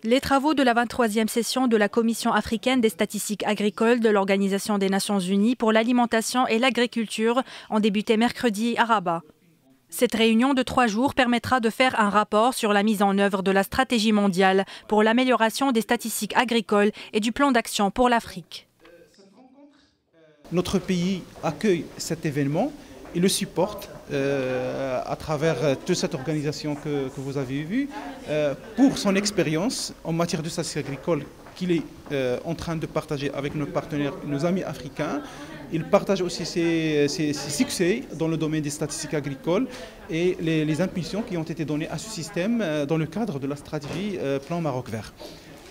Les travaux de la 23e session de la Commission africaine des statistiques agricoles de l'Organisation des Nations Unies pour l'alimentation et l'agriculture ont débuté mercredi à Rabat. Cette réunion de 3 jours permettra de faire un rapport sur la mise en œuvre de la stratégie mondiale pour l'amélioration des statistiques agricoles et du plan d'action pour l'Afrique. Notre pays accueille cet événement et le supporte à travers toute cette organisation que vous avez vue pour son expérience en matière de statistiques agricoles qu'il est en train de partager avec nos partenaires, nos amis africains. Il partage aussi ses succès dans le domaine des statistiques agricoles et les impulsions qui ont été données à ce système dans le cadre de la stratégie Plan Maroc Vert.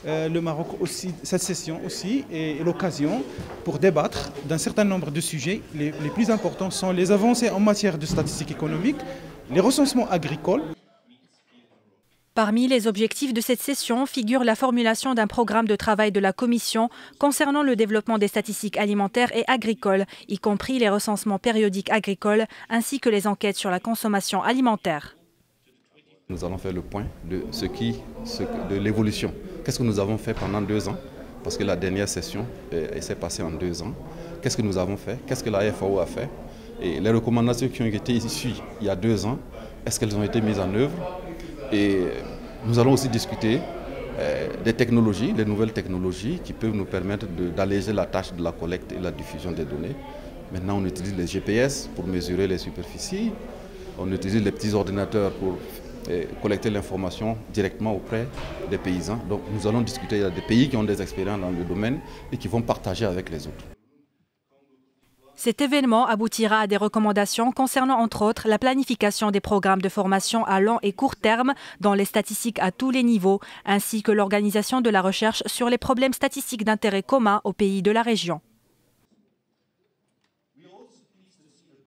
Le Maroc aussi, cette session aussi est l'occasion pour débattre d'un certain nombre de sujets. Les plus importants sont les avancées en matière de statistiques économiques, les recensements agricoles. Parmi les objectifs de cette session figure la formulation d'un programme de travail de la Commission concernant le développement des statistiques alimentaires et agricoles, y compris les recensements périodiques agricoles ainsi que les enquêtes sur la consommation alimentaire. Nous allons faire le point de l'évolution. Qu'est-ce que nous avons fait pendant 2 ans? Parce que la dernière session s'est passée en 2 ans. Qu'est-ce que nous avons fait? Qu'est-ce que la FAO a fait? Et les recommandations qui ont été issues il y a 2 ans, est-ce qu'elles ont été mises en œuvre? Et nous allons aussi discuter des technologies, des nouvelles technologies qui peuvent nous permettre d'alléger la tâche de la collecte et la diffusion des données. Maintenant, on utilise les GPS pour mesurer les superficies. On utilise les petits ordinateurs pour collecter l'information directement auprès des paysans. Donc nous allons discuter, il y a des pays qui ont des expériences dans le domaine et qui vont partager avec les autres. Cet événement aboutira à des recommandations concernant entre autres la planification des programmes de formation à long et court terme dans les statistiques à tous les niveaux, ainsi que l'organisation de la recherche sur les problèmes statistiques d'intérêt commun aux pays de la région.